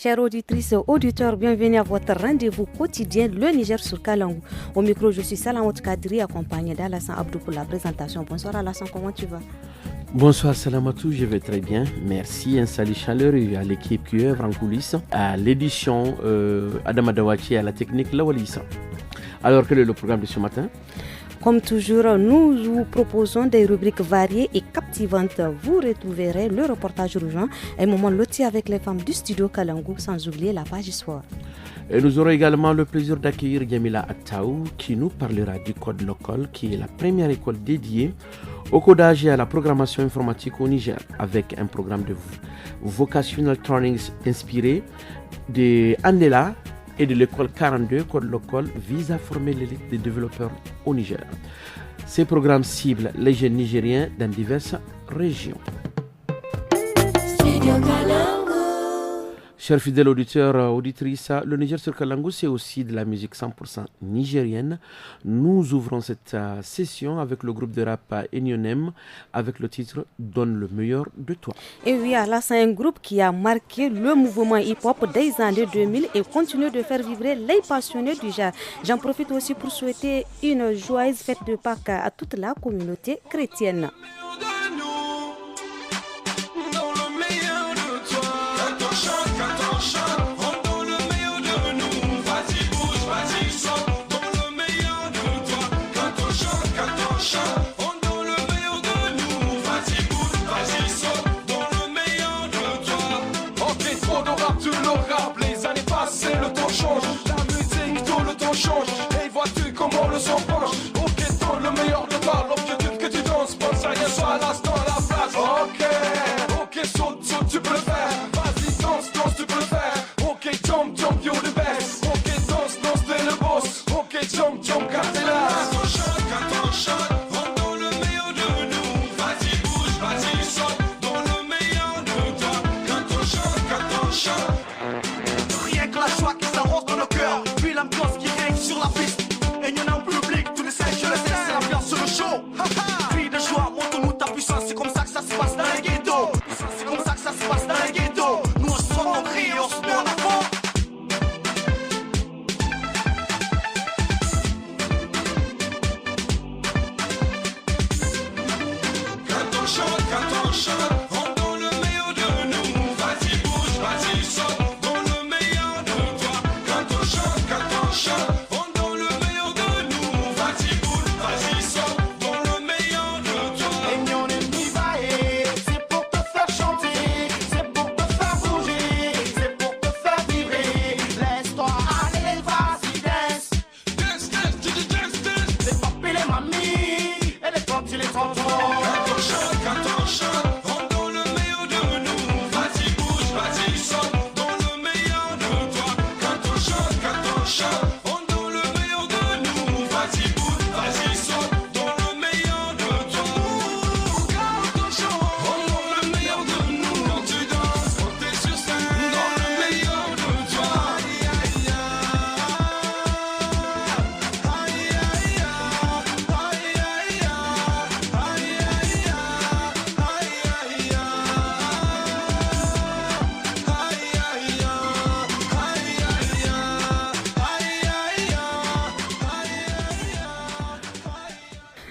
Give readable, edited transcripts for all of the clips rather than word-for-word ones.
Chères auditrices et auditeurs, bienvenue à votre rendez-vous quotidien, le Niger sur Kalangou. Au micro, je suis Salamot Kadri, accompagnée d'Alassane Abdou pour la présentation. Bonsoir Alassane, comment tu vas? Bonsoir Salamatou, je vais très bien. Merci, un salut chaleureux à l'équipe qui œuvre en coulisses, à l'édition Adam Adawachi, à la technique Lawalissa. Alors, quel est le programme de ce matin? Comme toujours, nous vous proposons des rubriques variées et captivantes. Vous retrouverez le reportage urgent, un moment loti avec les femmes du studio Kalangou, sans oublier la page histoire. Et nous aurons également le plaisir d'accueillir Jamila Attaou qui nous parlera du code local, qui est la première école dédiée au codage et à la programmation informatique au Niger, avec un programme de vocational trainings inspiré de Andela et de l'école 42 Code Local vise à former l'élite des développeurs au Niger. Ces programmes ciblent les jeunes nigériens dans diverses régions. Chers fidèles auditeurs, auditrices, le Niger sur Kalangou, c'est aussi de la musique 100% nigérienne. Nous ouvrons cette session avec le groupe de rap Enionem avec le titre « Donne le meilleur de toi ». Et oui, là, c'est un groupe qui a marqué le mouvement hip-hop des années 2000 et continue de faire vibrer les passionnés du genre. J'en profite aussi pour souhaiter une joyeuse fête de Pâques à toute la communauté chrétienne. Hey, vois-tu comment le son penche? Ok, donne le meilleur de toi. L'objectif que tu danses, pense à rien, soit à l'instant, à la place. Ok, saute, tu peux le faire. Vas-y, danse, tu peux le faire. Ok, jump, you're the best. Ok, danse, t'es le boss. Ok, jump, car t'es là. Quand on chante, on donne le meilleur de nous. Vas-y, bouge, vas-y, saute, donne le meilleur de toi. Quand on chante. Rien que la joie qui s'arrose dans nos cœurs. Puis l'ambiance qui règne sur la piste. Et y'en a en public, tu le sais, je le sais, c'est l'ambiance sur le show. Crie de joie, montre-nous ta puissance, c'est comme ça que ça se passe dans les ghettos. C'est comme ça que ça se passe dans les ghettos. Nous on sonne, on crie, on se met en avant. Quand on chante, on donne le meilleur de nous. Vas-y, bouge, vas-y, saute, donne le meilleur de toi. Quand on chante, on donne le meilleur de nous. Vas-y, bouge, vas-y, saute, donne le meilleur de toi. Et on est divaé, c'est pour te faire chanter, c'est pour te faire bouger, c'est pour te faire vibrer. Laisse-toi aller, vas-y, dance. Dance. Les papis, les mamies, et les tantes, les tontons. Quand on chante, on donne le meilleur de nous. Vas-y, bouge, vas-y, saute, donne le meilleur de toi. Quand on chante, on donne le meilleur de nous. Vas-y, bouge, vas-y, saute, donne le meilleur de toi. Quand on chante, on donne le meilleur de nous. Quand tu danses, quand t'es sur scène, on donne le meilleur de toi.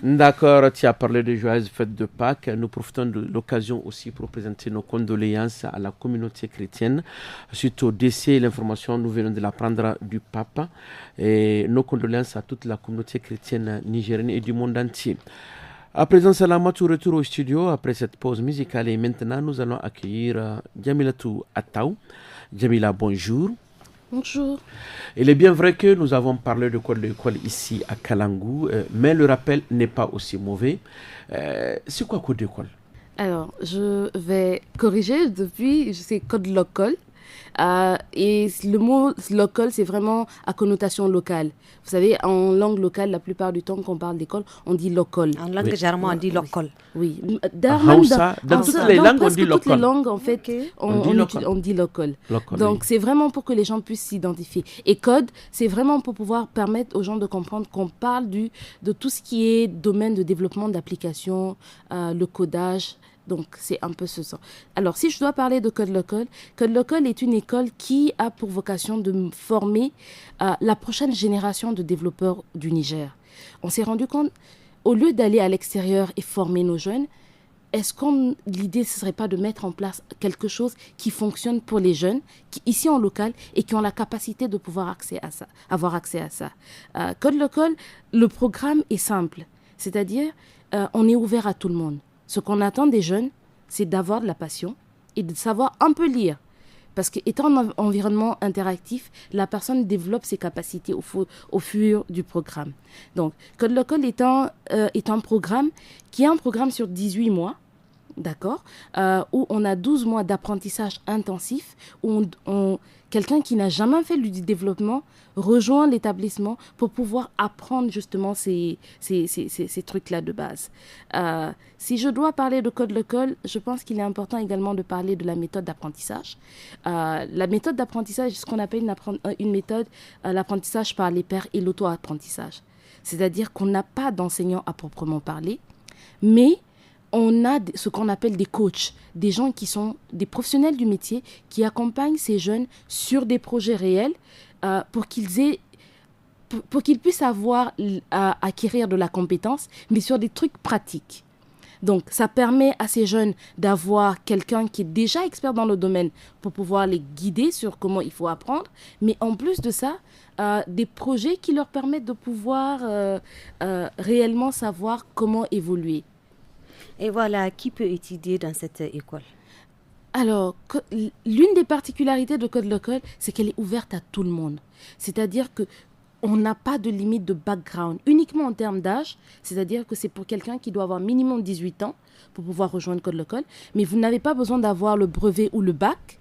D'accord, tu as parlé de joyeuses fêtes de Pâques. Nous profitons de l'occasion aussi pour présenter nos condoléances à la communauté chrétienne suite au décès. L'information, nous venons de l'apprendre du pape. Et nos condoléances à toute la communauté chrétienne nigérienne et du monde entier. À présent, Salamatou, retour au studio après cette pause musicale. Et maintenant, nous allons accueillir Jamilatou Attaou. Jamila, bonjour. Bonjour. Il est bien vrai que nous avons parlé de code de l'école ici à Kalangou, mais le rappel n'est pas aussi mauvais. C'est quoi code d'école? Alors, je vais corriger depuis, c'est code local. Et le mot local, c'est vraiment à connotation locale. Vous savez, en langue locale, la plupart du temps, quand on parle d'école, on dit local. En langue germaine, on dit local. Oui. Dans toutes les langues, on dit local. Toutes les langues, en fait, on dit local. Donc, c'est vraiment pour que les gens puissent s'identifier. Et code, c'est vraiment pour pouvoir permettre aux gens de comprendre qu'on parle de tout ce qui est domaine de développement d'applications, le codage, Donc, c'est un peu ce sens. Alors, si je dois parler de Code Local est une école qui a pour vocation de former la prochaine génération de développeurs du Niger. On s'est rendu compte, au lieu d'aller à l'extérieur et former nos jeunes, l'idée, ce ne serait pas de mettre en place quelque chose qui fonctionne pour les jeunes, qui ici en local, et qui ont la capacité de pouvoir avoir accès à ça. Code Local, le programme est simple, c'est-à-dire on est ouvert à tout le monde. Ce qu'on attend des jeunes, c'est d'avoir de la passion et de savoir un peu lire. Parce qu'étant en environnement interactif, la personne développe ses capacités au fur du programme. Donc, Code Local est un programme qui est un programme sur 18 mois, d'accord, où on a 12 mois d'apprentissage intensif, où quelqu'un qui n'a jamais fait du développement rejoint l'établissement pour pouvoir apprendre justement ces trucs-là de base. Si je dois parler de Code Local, je pense qu'il est important également de parler de la méthode d'apprentissage. La méthode d'apprentissage est ce qu'on appelle une méthode, l'apprentissage par les pairs et l'auto-apprentissage. C'est-à-dire qu'on n'a pas d'enseignants à proprement parler, mais on a ce qu'on appelle des coachs, des gens qui sont des professionnels du métier qui accompagnent ces jeunes sur des projets réels pour qu'ils puissent acquérir de la compétence, mais sur des trucs pratiques. Donc, ça permet à ces jeunes d'avoir quelqu'un qui est déjà expert dans le domaine pour pouvoir les guider sur comment il faut apprendre, mais en plus de ça, des projets qui leur permettent de pouvoir réellement savoir comment évoluer. Et voilà, qui peut étudier dans cette école? Alors, l'une des particularités de Code Local, c'est qu'elle est ouverte à tout le monde. C'est-à-dire qu'on n'a pas de limite de background, uniquement en termes d'âge. C'est-à-dire que c'est pour quelqu'un qui doit avoir minimum 18 ans pour pouvoir rejoindre Code Local. Mais vous n'avez pas besoin d'avoir le brevet ou le bac.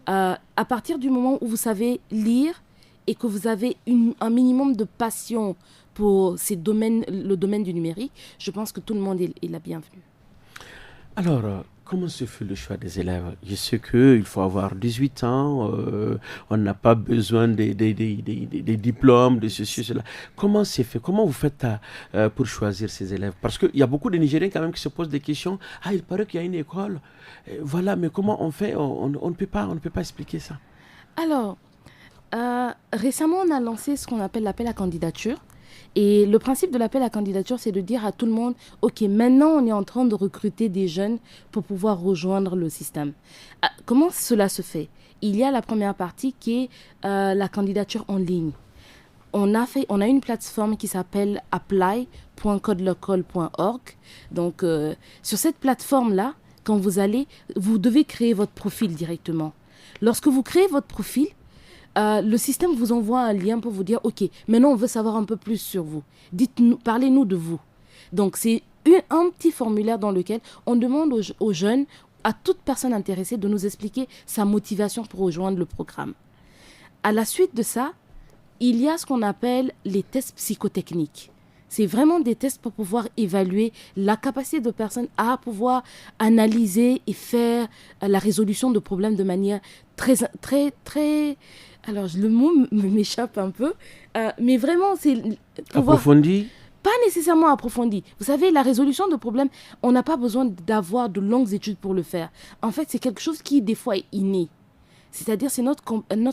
À partir du moment où vous savez lire et que vous avez un minimum de passion pour le domaine du numérique, je pense que tout le monde est la bienvenue. Alors, comment se fait le choix des élèves? Je sais qu'il faut avoir 18 ans, on n'a pas besoin des diplômes, de ceci, cela. Comment c'est fait? Comment vous faites pour choisir ces élèves? Parce qu'il y a beaucoup de Nigériens quand même qui se posent des questions. Ah, il paraît qu'il y a une école. Voilà, mais comment on fait? On ne peut pas expliquer ça. Alors, récemment, on a lancé ce qu'on appelle l'appel à candidature. Et le principe de l'appel à candidature, c'est de dire à tout le monde, OK, maintenant on est en train de recruter des jeunes pour pouvoir rejoindre le système. Comment cela se fait? Il y a la première partie qui est la candidature en ligne. On a une plateforme qui s'appelle apply.codelocal.org. Donc, sur cette plateforme-là, quand vous devez créer votre profil directement. Lorsque vous créez votre profil, le système vous envoie un lien pour vous dire « Ok, maintenant on veut savoir un peu plus sur vous. Parlez-nous de vous. » Donc c'est un petit formulaire dans lequel on demande aux jeunes, à toute personne intéressée, de nous expliquer sa motivation pour rejoindre le programme. À la suite de ça, il y a ce qu'on appelle les tests psychotechniques. C'est vraiment des tests pour pouvoir évaluer la capacité de personnes à pouvoir analyser et faire la résolution de problèmes de manière très, très, très... Alors, le mot m'échappe un peu, mais vraiment, c'est... Approfondi? Pas nécessairement approfondi. Vous savez, la résolution de problèmes, on n'a pas besoin d'avoir de longues études pour le faire. En fait, c'est quelque chose qui, des fois, est inné. C'est-à-dire, c'est notre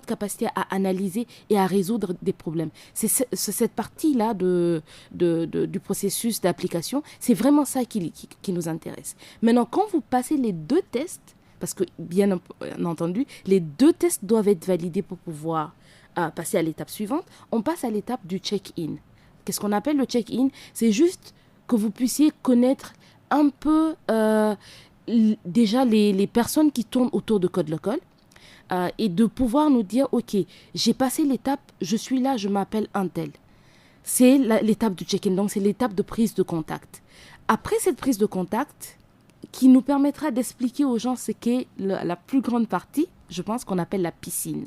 capacité à analyser et à résoudre des problèmes. C'est cette partie-là du processus d'application, c'est vraiment ça qui nous intéresse. Maintenant, quand vous passez les deux tests, parce que, bien entendu, les deux tests doivent être validés pour pouvoir passer à l'étape suivante, on passe à l'étape du check-in. Qu'est-ce qu'on appelle le check-in? C'est juste que vous puissiez connaître un peu déjà les personnes qui tournent autour de Code Local et de pouvoir nous dire, OK, j'ai passé l'étape, je suis là, je m'appelle un tel. C'est l'étape du check-in, donc c'est l'étape de prise de contact. Après cette prise de contact, qui nous permettra d'expliquer aux gens ce qu'est la plus grande partie, je pense qu'on appelle la piscine.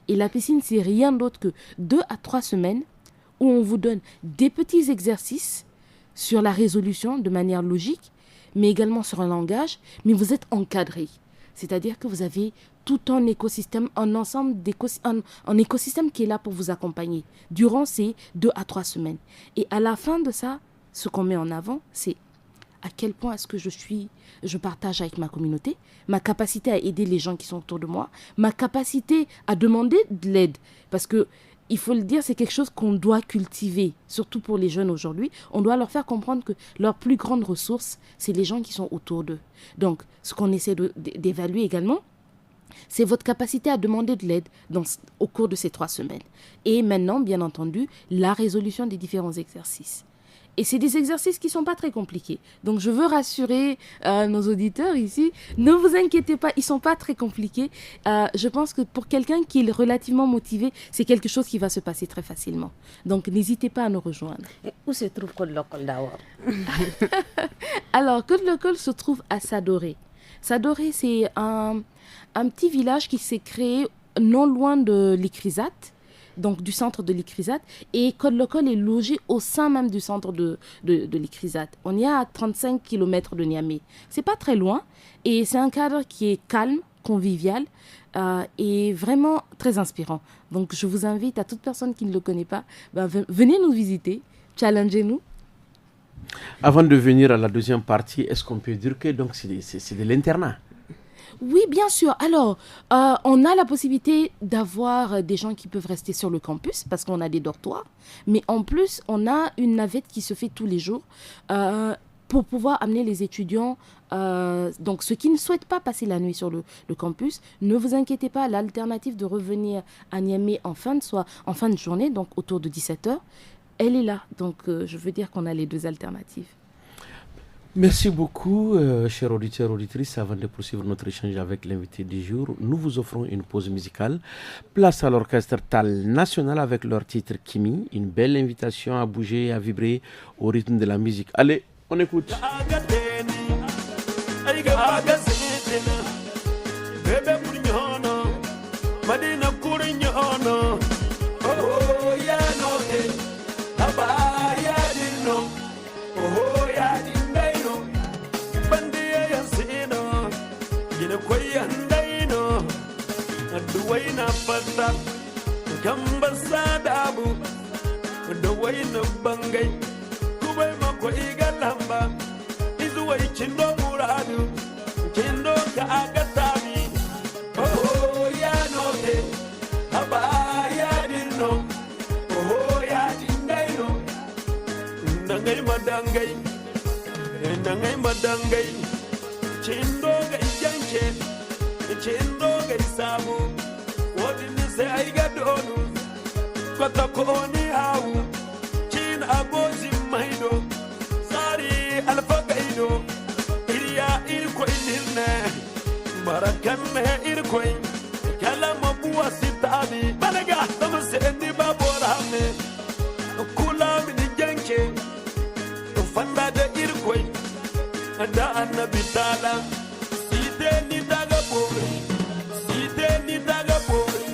Et la piscine, c'est rien d'autre que 2 à 3 semaines où on vous donne des petits exercices sur la résolution de manière logique, mais également sur un langage, mais vous êtes encadré. C'est-à-dire que vous avez tout un écosystème, un écosystème qui est là pour vous accompagner durant ces 2 à 3 semaines. Et à la fin de ça, ce qu'on met en avant, c'est à quel point est-ce que je partage avec ma communauté, ma capacité à aider les gens qui sont autour de moi, ma capacité à demander de l'aide. Parce que, il faut le dire, c'est quelque chose qu'on doit cultiver, surtout pour les jeunes aujourd'hui. On doit leur faire comprendre que leur plus grande ressource, c'est les gens qui sont autour d'eux. Donc, ce qu'on essaie d'évaluer également, c'est votre capacité à demander de l'aide au cours de ces 3 semaines. Et maintenant, bien entendu, la résolution des différents exercices. Et c'est des exercices qui ne sont pas très compliqués. Donc, je veux rassurer nos auditeurs ici. Ne vous inquiétez pas, ils ne sont pas très compliqués. Je pense que pour quelqu'un qui est relativement motivé, c'est quelque chose qui va se passer très facilement. Donc, n'hésitez pas à nous rejoindre. Et où se trouve Code Local d'abord? Alors, Code Local se trouve à Sadoré. Sadoré, c'est un petit village qui s'est créé non loin de l'Ikrizat, donc du centre de l'Ikrizat, et Code Local est logé au sein même du centre de l'Ikrizat. On est à 35 km de Niamey. C'est pas très loin, et c'est un cadre qui est calme, convivial, et vraiment très inspirant. Donc je vous invite, à toute personne qui ne le connaît pas, venez nous visiter, challengez-nous. Avant de venir à la deuxième partie, est-ce qu'on peut dire que donc, c'est de l'internat? Oui, bien sûr. Alors, on a la possibilité d'avoir des gens qui peuvent rester sur le campus parce qu'on a des dortoirs. Mais en plus, on a une navette qui se fait tous les jours pour pouvoir amener les étudiants. Donc, ceux qui ne souhaitent pas passer la nuit sur le campus, ne vous inquiétez pas. L'alternative de revenir à Niamey en fin de journée, donc autour de 17h, elle est là. Donc, je veux dire qu'on a les 2 alternatives. Merci beaucoup, chers auditeurs et auditrices. Avant de poursuivre notre échange avec l'invité du jour, nous vous offrons une pause musicale. Place à l'orchestre Tal National avec leur titre Kimi, une belle invitation à bouger et à vibrer au rythme de la musique. Allez, on écoute. Duwaina fata gamba sadabu duwaina bangai kubai mako igalamba izuwai chindo muradu chindo ka agatami oh ya note haba ya dinno oh ya dindaino nangai madangai chindo ga ijanche chindo ga isabu wodini se aiga donu kota koni hawu chin abozi maido sari alfaqaido iriya irko inirne barakan me irko kalama buwa sitabi balaga tamse ni baborame kula min janke fanda da irko da annabi taala ni daga bori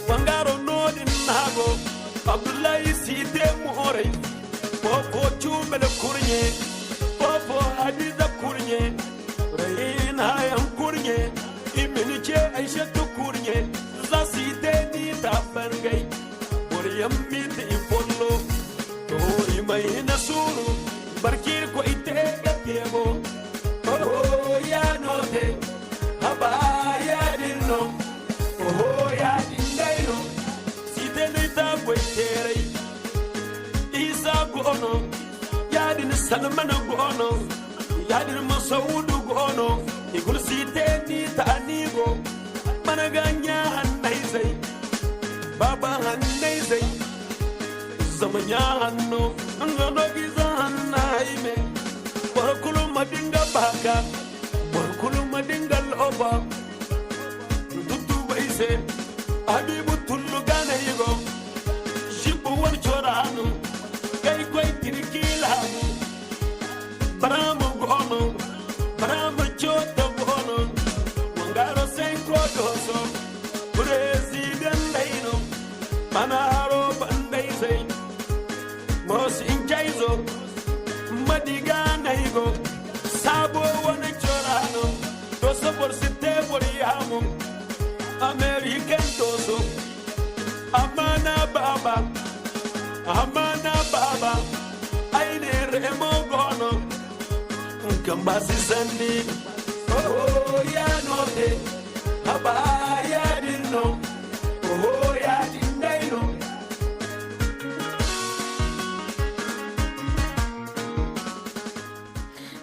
wangaro nodi nago abdullahi side muore fofo chumele kurnye fofo hadiza kurnye reina yam kurnye imini che aisha tu kurnye za side ni tafangai boriyam mit ifollo to imai nasuru barkir ko itega tebo oh ya note haba ya dinno oh ya dindaino sidenita gwetere isa gono ya din salman gono ya din masaudu gono igul sideni tanigo managanya hannaizai baba hannaizai zamanya hanno ngano giza hannaime barakulu madinga baka barakulu madinga loba tutu baise abibu tullu gane yigo shibu wan choranu kai koi tirkilamu baramu gono baramu chota gono wangaro senko doso president leino manaro bandaise mos injaizo madiga naigo sabo wan choranu doso por site por yamu American doso amana baba aine remo gono Kambasi Sandi, oh, ya note, haba ya dino, oh, ya dinaino.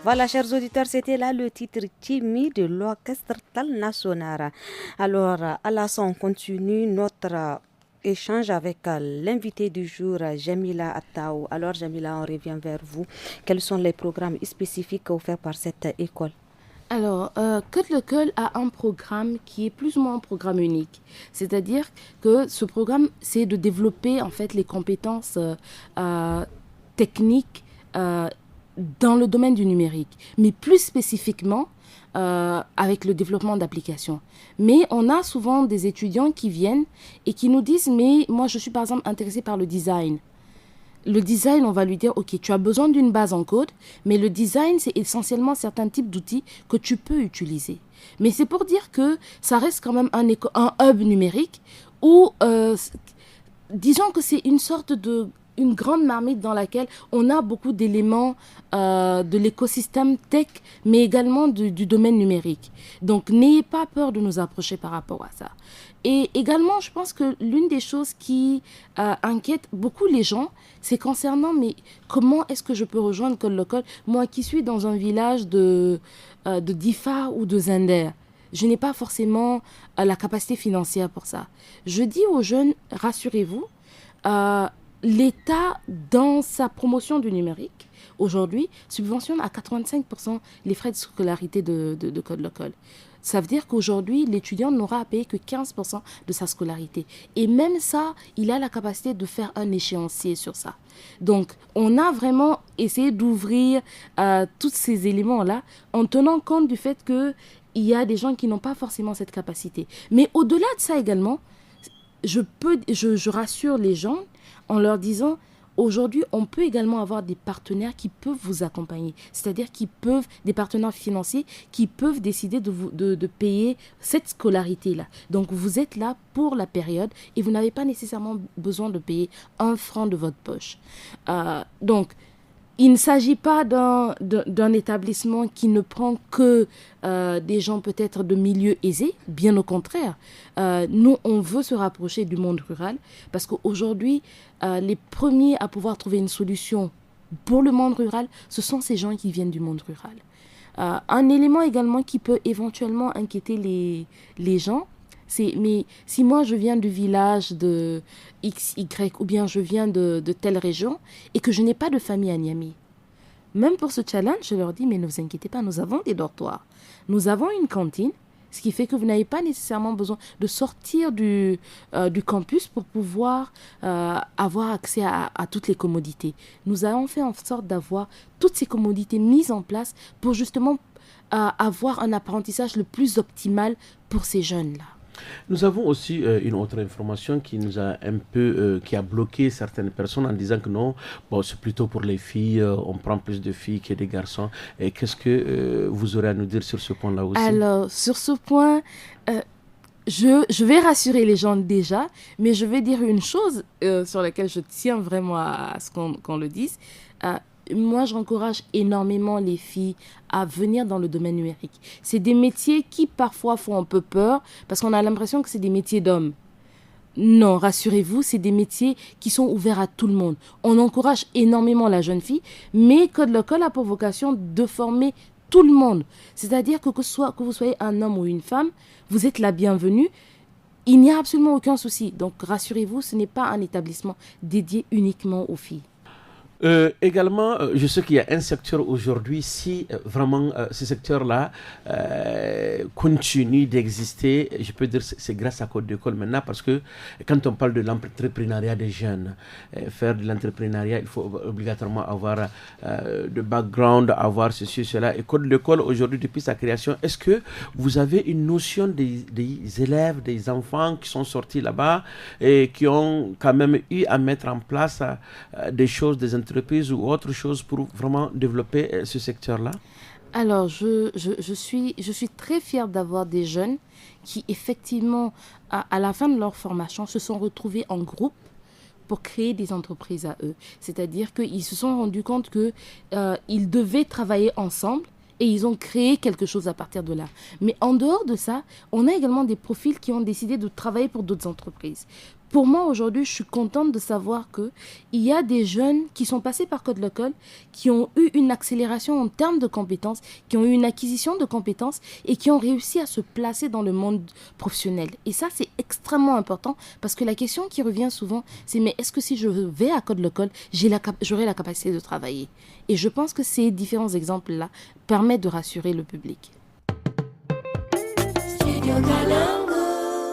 Voilà, chers auditeurs, c'était là le titre timide de l'orchestre Talnasonara. Alors, Alassane, on continue notre échange avec l'invité du jour, Jamila Attaou. Alors, Jamila, on revient vers vous. Quels sont les programmes spécifiques offerts par cette école? Alors, Code Local a un programme qui est plus ou moins un programme unique. C'est-à-dire que ce programme, c'est de développer en fait les compétences techniques dans le domaine du numérique, mais plus spécifiquement avec le développement d'applications. Mais on a souvent des étudiants qui viennent et qui nous disent « mais moi je suis par exemple intéressé par le design ». Le design, on va lui dire « ok, tu as besoin d'une base en code, mais le design c'est essentiellement certains types d'outils que tu peux utiliser ». Mais c'est pour dire que ça reste quand même un hub numérique où disons que c'est une sorte de une grande marmite dans laquelle on a beaucoup d'éléments de l'écosystème tech, mais également du domaine numérique. Donc, n'ayez pas peur de nous approcher par rapport à ça. Et également, je pense que l'une des choses qui inquiète beaucoup les gens, c'est concernant, mais comment est-ce que je peux rejoindre Code Local, moi qui suis dans un village de Difa ou de Zender. Je n'ai pas forcément la capacité financière pour ça. Je dis aux jeunes, rassurez-vous, l'État, dans sa promotion du numérique, aujourd'hui, subventionne à 85% les frais de scolarité de Code Local. Ça veut dire qu'aujourd'hui, l'étudiant n'aura à payer que 15% de sa scolarité. Et même ça, il a la capacité de faire un échéancier sur ça. Donc, on a vraiment essayé d'ouvrir tous ces éléments-là en tenant compte du fait qu'il y a des gens qui n'ont pas forcément cette capacité. Mais au-delà de ça également, je rassure les gens en leur disant, aujourd'hui, on peut également avoir des partenaires qui peuvent vous accompagner. C'est-à-dire des partenaires financiers qui peuvent décider de payer cette scolarité-là. Donc, vous êtes là pour la période et vous n'avez pas nécessairement besoin de payer 1 franc de votre poche. Donc, il ne s'agit pas d'un établissement qui ne prend que des gens peut-être de milieux aisés, bien au contraire. Nous, on veut se rapprocher du monde rural parce qu'aujourd'hui, les premiers à pouvoir trouver une solution pour le monde rural, ce sont ces gens qui viennent du monde rural. Un élément également qui peut éventuellement inquiéter les gens, mais si moi je viens du village de XY ou bien je viens de telle région et que je n'ai pas de famille à Niamey, même pour ce challenge, je leur dis, mais ne vous inquiétez pas, nous avons des dortoirs. Nous avons une cantine, ce qui fait que vous n'avez pas nécessairement besoin de sortir du campus pour pouvoir avoir accès à toutes les commodités. Nous avons fait en sorte d'avoir toutes ces commodités mises en place pour justement avoir un apprentissage le plus optimal pour ces jeunes-là. Nous avons aussi une autre information qui nous a un peu qui a bloqué certaines personnes en disant que non, bon, c'est plutôt pour les filles, on prend plus de filles que des garçons. Et qu'est-ce que vous aurez à nous dire sur ce point-là aussi? Alors, sur ce point, je vais rassurer les gens déjà, mais je vais dire une chose sur laquelle je tiens vraiment à ce qu'on le dise. Moi, j'encourage énormément les filles à venir dans le domaine numérique. C'est des métiers qui parfois font un peu peur parce qu'on a l'impression que c'est des métiers d'hommes. Non, rassurez-vous, c'est des métiers qui sont ouverts à tout le monde. On encourage énormément la jeune fille, mais Code Local a pour vocation de former tout le monde. C'est-à-dire que vous soyez un homme ou une femme, vous êtes la bienvenue. Il n'y a absolument aucun souci. Donc, rassurez-vous, ce n'est pas un établissement dédié uniquement aux filles. Également, je sais qu'il y a un secteur aujourd'hui, si vraiment ce secteur-là continue d'exister, je peux dire que c'est grâce à Code Local maintenant, parce que quand on parle de l'entrepreneuriat des jeunes, faire de l'entrepreneuriat, il faut obligatoirement avoir de background, avoir ceci, cela. Et Code Local, aujourd'hui, depuis sa création, est-ce que vous avez une notion des élèves, des enfants qui sont sortis là-bas et qui ont quand même eu à mettre en place des choses, des entreprises ou autre chose pour vraiment développer ce secteur-là? Alors, je suis très fière d'avoir des jeunes qui, effectivement, à la fin de leur formation, se sont retrouvés en groupe pour créer des entreprises à eux. C'est-à-dire qu'ils se sont rendus compte qu'ils devaient travailler ensemble et ils ont créé quelque chose à partir de là. Mais en dehors de ça, on a également des profils qui ont décidé de travailler pour d'autres entreprises. Pour moi, aujourd'hui, je suis contente de savoir qu'il y a des jeunes qui sont passés par Code Local, qui ont eu une accélération en termes de compétences, qui ont eu une acquisition de compétences et qui ont réussi à se placer dans le monde professionnel. Et ça, c'est extrêmement important parce que la question qui revient souvent, c'est mais est-ce que si je vais à Code Local, j'aurai la capacité de travailler? Et je pense que ces différents exemples-là permettent de rassurer le public.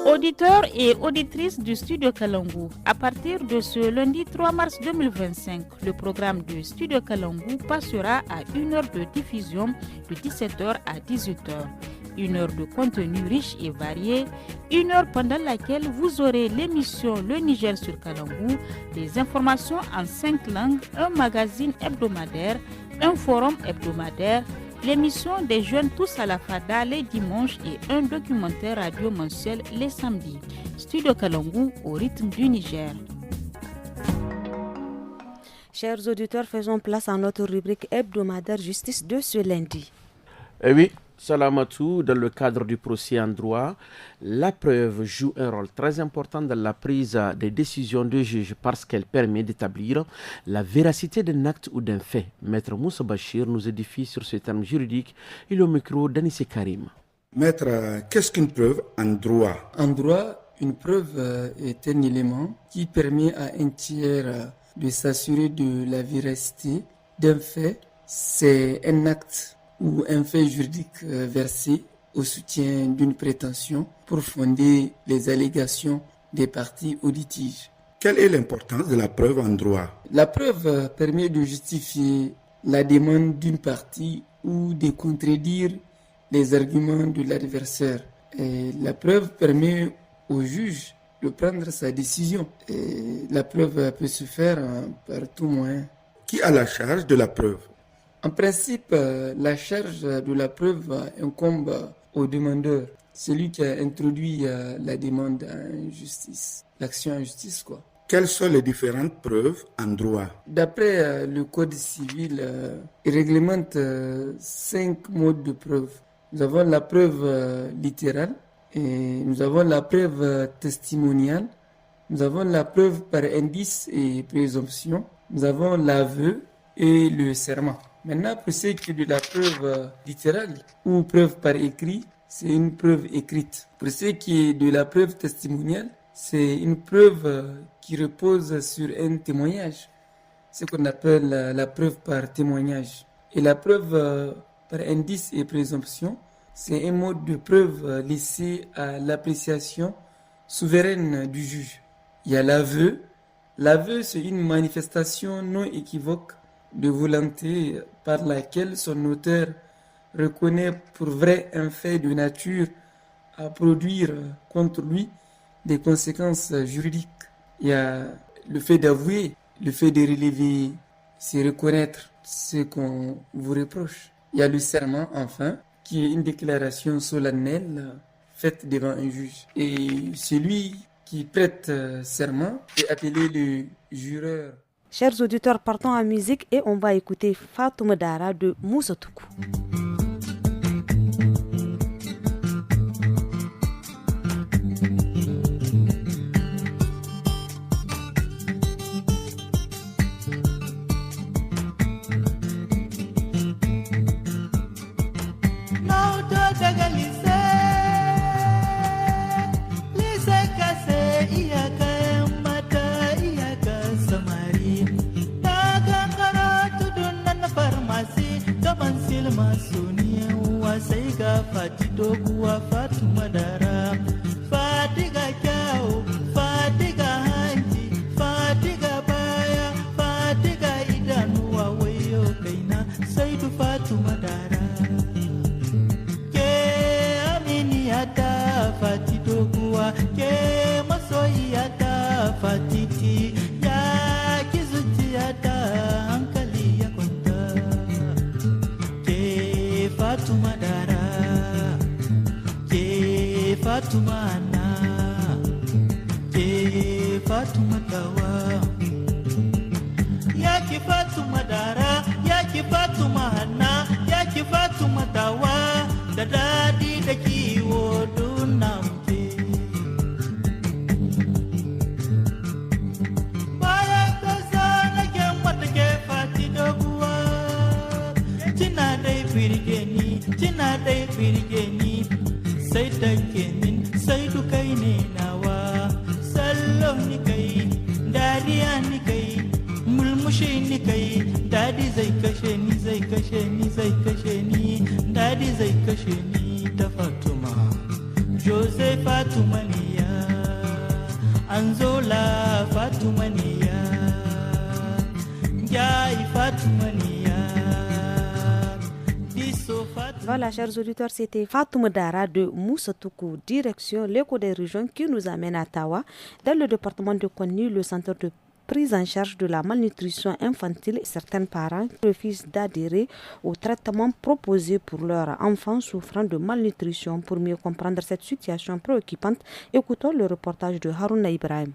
Auditeurs et auditrices du Studio Kalangu, à partir de ce lundi 3 mars 2025, le programme de Studio Kalangu passera à 1 heure de diffusion de 17h à 18h. 1 heure de contenu riche et varié, 1 heure pendant laquelle vous aurez l'émission Le Niger sur Kalangu, des informations en 5 langues, un magazine hebdomadaire, un forum hebdomadaire, l'émission des jeunes tous à la fada les dimanches et un documentaire radio mensuel les samedis. Studio Kalangu au rythme du Niger. Chers auditeurs, faisons place à notre rubrique hebdomadaire justice de ce lundi. Eh oui, Salamatou, dans le cadre du procès en droit, la preuve joue un rôle très important dans la prise des décisions de juge parce qu'elle permet d'établir la véracité d'un acte ou d'un fait. Maître Moussa Bachir nous édifie sur ce terme juridique et au micro d'Anissé Karim. Maître, qu'est-ce qu'une preuve en droit? En droit, une preuve est un élément qui permet à un tiers de s'assurer de la véracité d'un fait. C'est un acte ou un fait juridique versé au soutien d'une prétention pour fonder les allégations des parties au litige. Quelle est l'importance de la preuve en droit? La preuve permet de justifier la demande d'une partie ou de contredire les arguments de l'adversaire. Et la preuve permet au juge de prendre sa décision. Et la preuve peut se faire par tout moyen. Qui a la charge de la preuve? En principe, la charge de la preuve incombe au demandeur, celui qui a introduit la demande en justice, l'action en justice, quoi. Quelles sont les différentes preuves en droit? D'après le Code civil, il réglemente 5 modes de preuve. Nous avons la preuve littérale, et nous avons la preuve testimoniale, nous avons la preuve par indice et présomption, nous avons l'aveu et le serment. Maintenant, pour ce qui est de la preuve littérale ou preuve par écrit, c'est une preuve écrite. Pour ce qui est de la preuve testimoniale, c'est une preuve qui repose sur un témoignage, ce qu'on appelle la preuve par témoignage. Et la preuve par indice et présomption, c'est un mode de preuve laissé à l'appréciation souveraine du juge. Il y a l'aveu. L'aveu, c'est une manifestation non équivoque de volonté par laquelle son auteur reconnaît pour vrai un fait de nature à produire contre lui des conséquences juridiques. Il y a le fait d'avouer, le fait de relever, c'est reconnaître ce qu'on vous reproche. Il y a le serment, enfin, qui est une déclaration solennelle faite devant un juge. Et celui qui prête serment est appelé le jureur. Chers auditeurs, partons en musique et on va écouter Fatouma Dara de Moussa Toukou. Fatido kuwa Fatuma Dara, Fatiga kyau, Fatiga hanji, Fatiga baya, Fatiga idanuwa wayo kaina, Saidu Fatuma Dara. Ke amini ata Fatido kuwa, ke masoyi ata Fatiti, ya kizuti ata hankali ya kwanta. Ke Fatuma Dara. Fatuma na, ke Fatuma kawa. Ya ki Fatuma Dara, ya ki Fatuma Hanna, ya ki Fatuma dai birge ni sai take min sai dukai ne nawa sallo ni kai dariya ni kai mulmushi ni kai dadi zai kashe ni zai kashe ni zai kashe ni dadi zai kashe ni da Fatuma Jose Fatuma niya Anzola Fatuma niya Jai Fatuma niya. Voilà, chers auditeurs, c'était Fatoum Dara de Moussatoukou, direction l'éco des régions qui nous amène à Tawa, dans le département de Konni, le centre de prise en charge de la malnutrition infantile. Certains parents refusent d'adhérer au traitement proposé pour leurs enfants souffrant de malnutrition. Pour mieux comprendre cette situation préoccupante, écoutons le reportage de Haruna Ibrahim.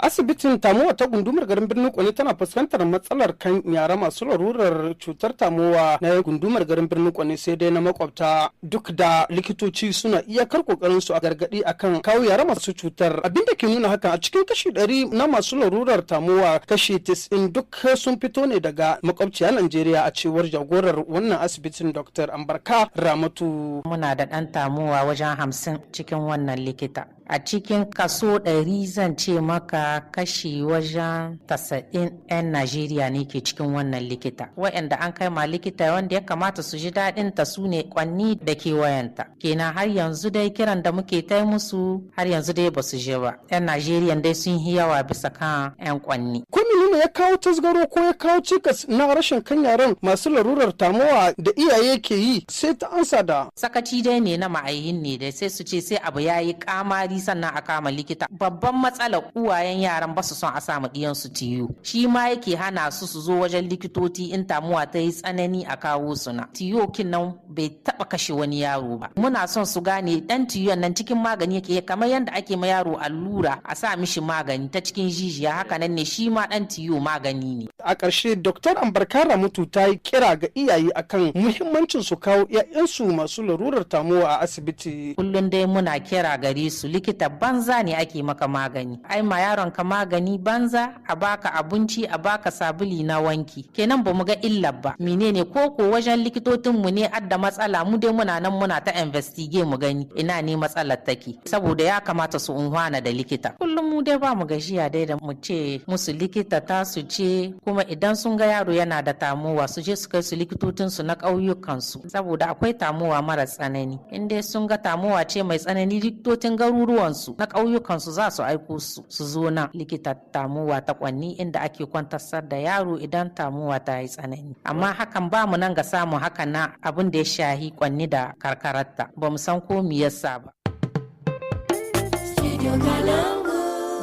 Asibitin tamuwa ta gundumar garin birnin Kwani tana fuskantar matsalar kan yara masu larurar cutar tamuwa na gundumar garin birnin Kwani sai dai na makwabta duk da likitoci suna iyakar kokarin su a gargadi akan kawo yara masu cutar abinda ke nuna haka a cikin kashi 100 na masu larurar tamuwa kashi 90 duk sun fito ne daga makwabciyar Najeriya a cewar jagorar wannan asibitin Dr. Ambarka Ramatu. Muna da dan tamuwa wajen 50 cikin wannan likita. A cikin kaso 100 zan ce maka kashi wajen 90 'yan Najeriya ne ke cikin wannan likita. Waɗanda an kai ma likita wanda ya kamata su ji daɗin ta su ne Kwanni da kewayenta. Kenan har yanzu dai kiran da muke tai musu har yanzu dai ba su je ba. 'Yan Najeriya dai sun yi yawa bisa kan 'yan Kwanni. Ko menene ya kawo tasgaro ko ya kawo cikas na rashin kan yaran masu larurar tamowa da iyaye ke yi sai ta ansa da sakaci dai ne na ma'ayin ne dai sai su ce sai abu ya yi kamari sannan a kama likita. Babban matsalar uwayen yaran ba su son a samu ɗiyansu tiyo. Shi ma yake hana su su zo wajen likitoci in tamuwa ta yi tsanani a kawo su na. Tiyo kin nan bai taɓa kashe wani yaro ba. Muna son su gane ɗan tiyon nan cikin magani yake kamar yadda ake ma yaro allura a sa mishi magani ta cikin jijiya haka nan ne shi ma ɗan tiyo magani ne. A ƙarshe Dr. Ambarka Ramatu ta yi kira ga iyaye akan muhimmancin su kawo 'ya'yansu masu larurar tamuwa a asibiti. Kullum dai muna kira gare su likita banza ne ake maka magani. Ai ma yaron ka magani banza a baka abinci a baka sabuli na wanki. Kenan ba mu ga illa ba. Menene koko wajen likitocin mu ne adda matsala mu dai muna nan muna ta investigate mu gani ina ne matsalar take. Saboda ya kamata su unhwana da likita. Kullum mu dai ba mu gajiya dai da mu ce musu likita ta su ce kuma idan sun ga yaro yana da tamuwa su je su kai su likitocin su na ƙauyukan su saboda akwai tamuwa mara tsanani. In dai sun ga tamuwa ce mai tsanani likitocin garuruwan su na ƙauyukan su za su aiko su zo nan likita tamuwa ta Kwanni inda ake kwantar da yaro idan tamuwa ta yi tsanani. Amma hakan ba mu nan ga samun hakan na abin da ya shahi Kwanni da karkararta ba mu san ko me yasa ba.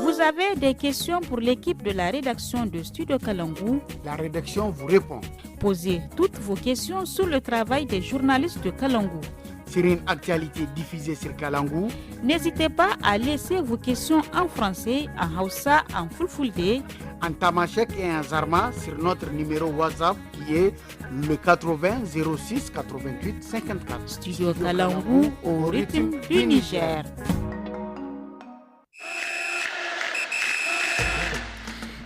Vous avez des questions pour l'équipe de la rédaction de Studio Kalangu? La rédaction vous répond. Posez toutes vos questions sur le travail des journalistes de Kalangu. Sur une actualité diffusée sur Kalangu, n'hésitez pas à laisser vos questions en français, en Hausa, en Fulfulde, en Tamashek et en Zarma sur notre numéro WhatsApp qui est le 80 06 88 54. Studio Kalangu au rythme du Niger.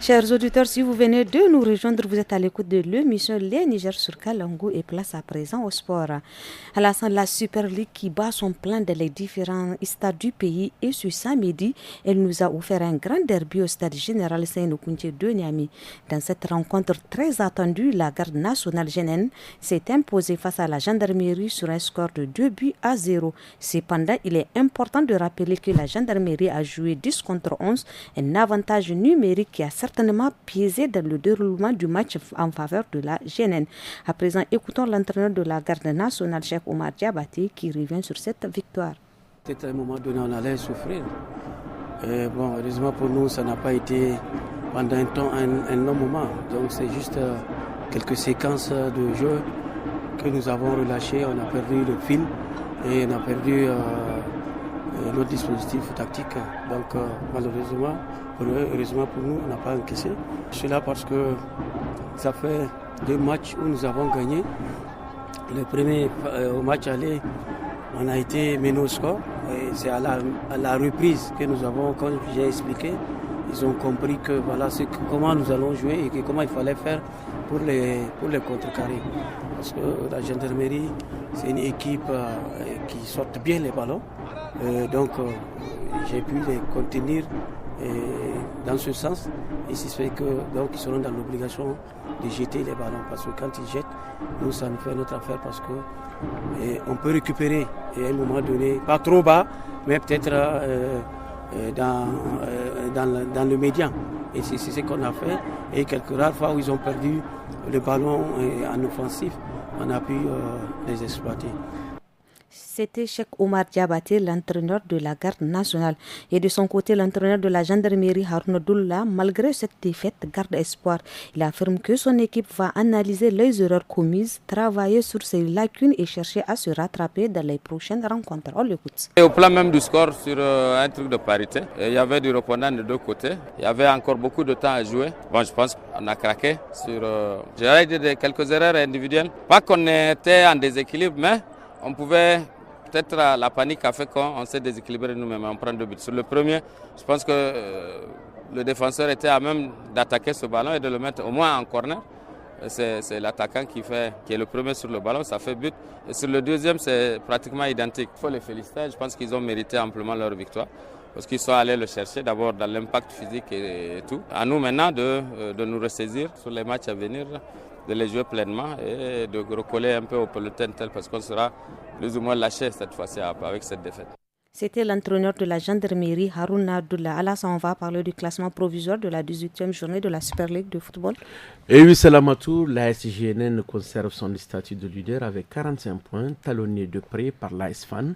Chers auditeurs, si vous venez de nous rejoindre, vous êtes à l'écoute de l'émission Les Niger sur Kalangu et place à présent au sport. Alassane, la Super League qui bat son plein dans les différents stades du pays et ce samedi, elle nous a offert un grand derby au stade général Seynou-Kounté de Niamey. Dans cette rencontre très attendue, la garde nationale GNN s'est imposée face à la gendarmerie sur un score de 2-0. Cependant, il est important de rappeler que la gendarmerie a joué 10 contre 11, un avantage numérique qui a certainement piégé dans le déroulement du match en faveur de la GNN. À présent, écoutons l'entraîneur de la garde nationale, Cheikh Omar Diabaté, qui revient sur cette victoire. Peut-être à un moment donné, on allait souffrir. Bon, heureusement pour nous, ça n'a pas été pendant un long moment. Donc c'est juste quelques séquences de jeu que nous avons relâchées. On a perdu le fil et on a perdu notre dispositif tactique. Donc malheureusement, heureusement pour nous, on n'a pas encaissé. Je suis là parce que ça fait 2 matchs où nous avons gagné. Le premier au match aller, on a été mené au score. Et c'est à la reprise que nous avons, comme j'ai expliqué, ils ont compris que voilà comment nous allons jouer et comment il fallait faire pour les contrecarrer. Parce que la gendarmerie, c'est une équipe qui sorte bien les ballons. Donc j'ai pu les contenir dans ce sens. Et c'est fait que donc ils seront dans l'obligation de jeter les ballons. Parce que quand ils jettent, nous ça nous fait notre affaire parce que on peut récupérer à un moment donné, pas trop bas, mais peut-être dans le médian. Et c'est ce qu'on a fait. Et quelques rares fois où ils ont perdu le ballon en offensif, on a pu les exploiter. C'était Cheikh Omar Diabaté, l'entraîneur de la garde nationale. Et de son côté, l'entraîneur de la gendarmerie Harouna Doula, malgré cette défaite, garde espoir. Il affirme que son équipe va analyser les erreurs commises, travailler sur ses lacunes et chercher à se rattraper dans les prochaines rencontres. On l'écoute. Et au plan même du score, sur un truc de parité, il y avait du répondant de deux côtés. Il y avait encore beaucoup de temps à jouer. Bon, je pense qu'on a craqué sur j'ai dit quelques erreurs individuelles. Pas qu'on était en déséquilibre, mais on pouvait... Peut-être la panique a fait qu'on s'est déséquilibré nous-mêmes, on prend 2 buts. Sur le premier, je pense que le défenseur était à même d'attaquer ce ballon et de le mettre au moins en corner. C'est l'attaquant qui est le premier sur le ballon, ça fait but. Et sur le deuxième, c'est pratiquement identique. Il faut les féliciter, je pense qu'ils ont mérité amplement leur victoire. Parce qu'ils sont allés le chercher d'abord dans l'impact physique et tout. À nous maintenant de nous ressaisir sur les matchs à venir, de les jouer pleinement et de recoller un peu au peloton tel parce qu'on sera plus ou moins lâché cette fois-ci avec cette défaite. C'était l'entraîneur de la gendarmerie Harouna Doula. Alassane, on va parler du classement provisoire de la 18e journée de la Super League de football. Et oui, Salamatou, la SGNN conserve son statut de leader avec 45 points, talonné de près par l'AS Fan,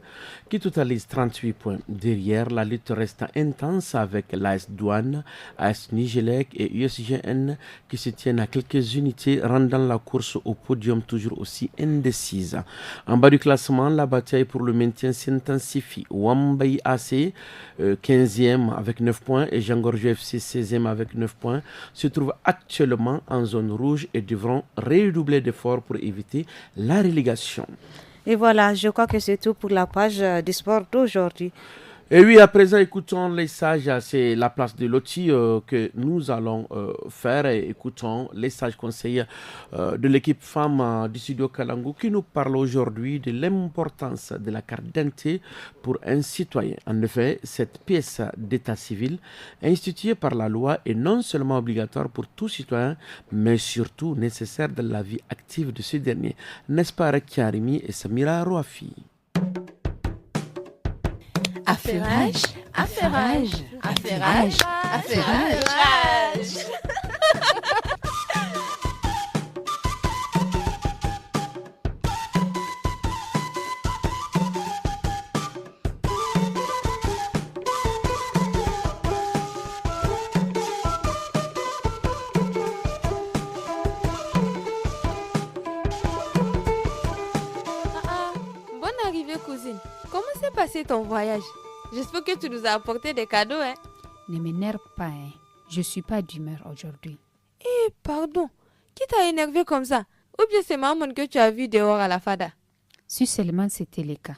qui totalise 38 points. Derrière, la lutte reste intense avec l'AS Douane, AS Nigelec et USGN qui se tiennent à quelques unités, rendant la course au podium toujours aussi indécise. En bas du classement, la bataille pour le maintien s'intensifie. Wambai AC, 15e avec 9 points, et Jangorjo FC, 16e avec 9 points, se trouvent actuellement en zone rouge et devront redoubler d'efforts pour éviter la relégation. Et voilà, je crois que c'est tout pour la page du sport d'aujourd'hui. Et oui, à présent, écoutons les sages. C'est la place de Loti que nous allons faire. Et écoutons les sages conseils de l'équipe femme du studio Kalangu qui nous parle aujourd'hui de l'importance de la carte d'identité pour un citoyen. En effet, cette pièce d'état civil instituée par la loi est non seulement obligatoire pour tout citoyen, mais surtout nécessaire dans la vie active de ce dernier. N'est-ce pas, Rakia Arimi et Samira Rouafi? Affairage, affairage, affairage, affairage. Bonne arrivée, cousine. Comment s'est passé ton voyage? J'espère que tu nous as apporté des cadeaux, hein? Ne m'énerve pas, hein. Je suis pas d'humeur aujourd'hui. Eh, pardon. Qui t'a énervé comme ça? Ou bien c'est maman que tu as vu dehors à la fada? Si seulement c'était le cas.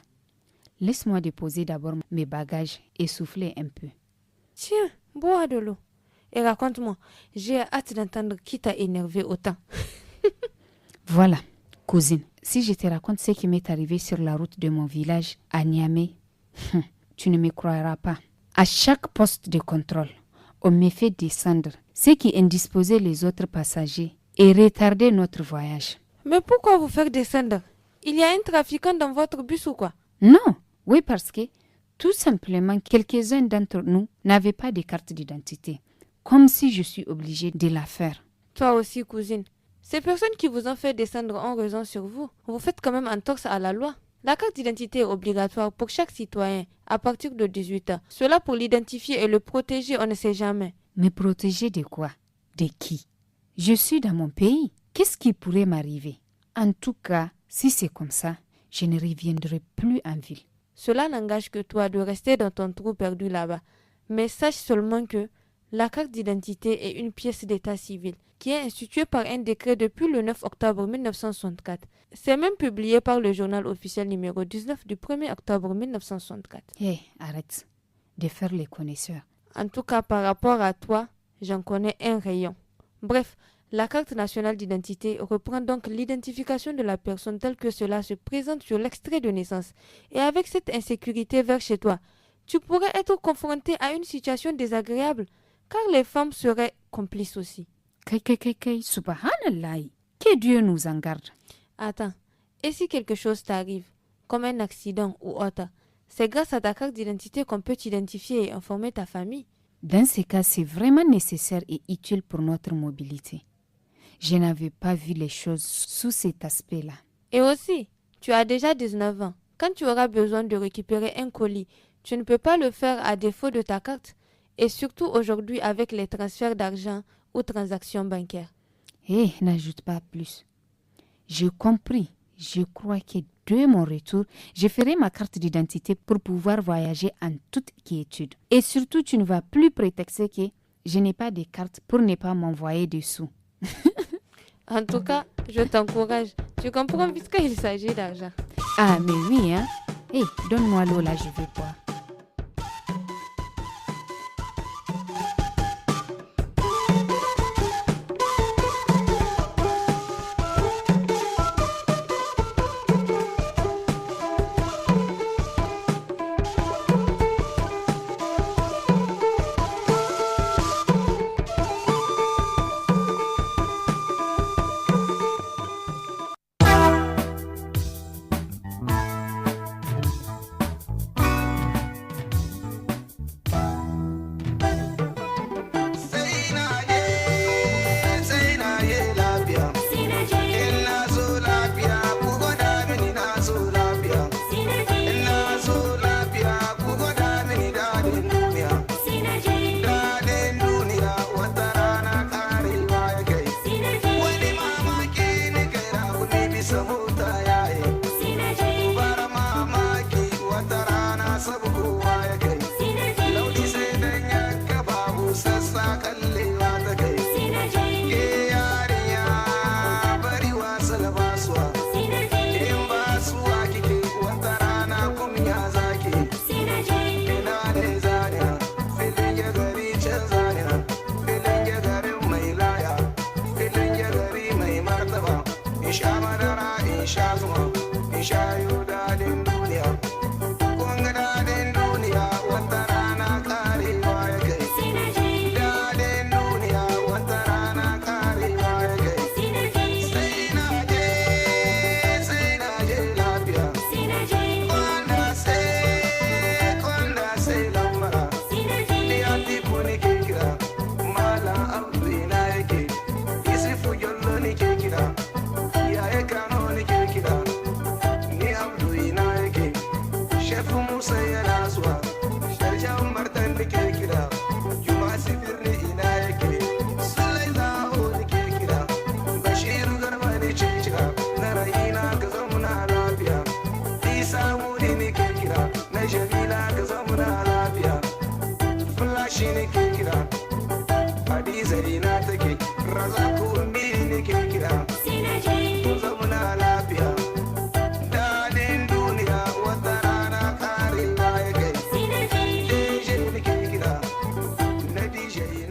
Laisse-moi déposer d'abord mes bagages et souffler un peu. Tiens, bois de l'eau. Et raconte-moi, j'ai hâte d'entendre qui t'a énervé autant. Voilà, cousine. Si je te raconte ce qui m'est arrivé sur la route de mon village à Niamey, tu ne me croiras pas. À chaque poste de contrôle, on me fait descendre, ce qui indisposait les autres passagers et retardait notre voyage. Mais pourquoi vous faire descendre? Il y a un trafiquant dans votre bus ou quoi? Non, oui, parce que tout simplement, quelques-uns d'entre nous n'avaient pas de carte d'identité, comme si je suis obligée de la faire. Toi aussi, cousine. Ces personnes qui vous ont fait descendre ont raison sur vous. Vous faites quand même entorse à la loi. La carte d'identité est obligatoire pour chaque citoyen à partir de 18 ans. Cela pour l'identifier et le protéger, on ne sait jamais. Me protéger de quoi? De qui? Je suis dans mon pays. Qu'est-ce qui pourrait m'arriver? En tout cas, si c'est comme ça, je ne reviendrai plus en ville. Cela n'engage que toi de rester dans ton trou perdu là-bas. Mais sache seulement que la carte d'identité est une pièce d'état civil qui est instituée par un décret depuis le 9 octobre 1964. C'est même publié par le journal officiel numéro 19 du 1er octobre 1964. Hé, arrête de faire les connaisseurs. En tout cas, par rapport à toi, j'en connais un rayon. Bref, La carte nationale d'identité reprend donc l'identification de la personne telle que cela se présente sur l'extrait de naissance. Et avec cette insécurité vers chez toi, tu pourrais être confronté à une situation désagréable, car les femmes seraient complices aussi. Subhanallah, que Dieu nous en garde. Attends, et si quelque chose t'arrive, comme un accident ou autre, c'est grâce à ta carte d'identité qu'on peut t'identifier et informer ta famille. Dans ces cas, c'est vraiment nécessaire et utile pour notre mobilité. Je n'avais pas vu les choses sous cet aspect-là. Et aussi, tu as déjà 19 ans. Quand tu auras besoin de récupérer un colis, tu ne peux pas le faire à défaut de ta carte. Et surtout aujourd'hui avec les transferts d'argent ou transactions bancaires. N'ajoute pas plus. J'ai compris. Je crois que de mon retour, je ferai ma carte d'identité pour pouvoir voyager en toute quiétude. Et surtout, tu ne vas plus prétexter que je n'ai pas de carte pour ne pas m'envoyer des sous. En tout cas, je t'encourage. Tu comprends puisqu'il s'agit d'argent. Ah, mais oui, hein. Donne-moi l'eau là, je vais boire.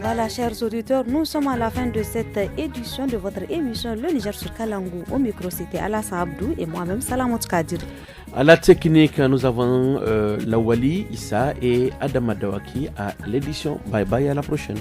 Voilà, chers auditeurs, nous sommes à la fin de cette édition de votre émission Le Niger sur Kalangou. Au micro, c'était Alassa Abdou et moi-même Salamot Kadir. À la technique, nous avons Lawali, Issa et Adam Adawaki à l'édition. Bye bye, à la prochaine.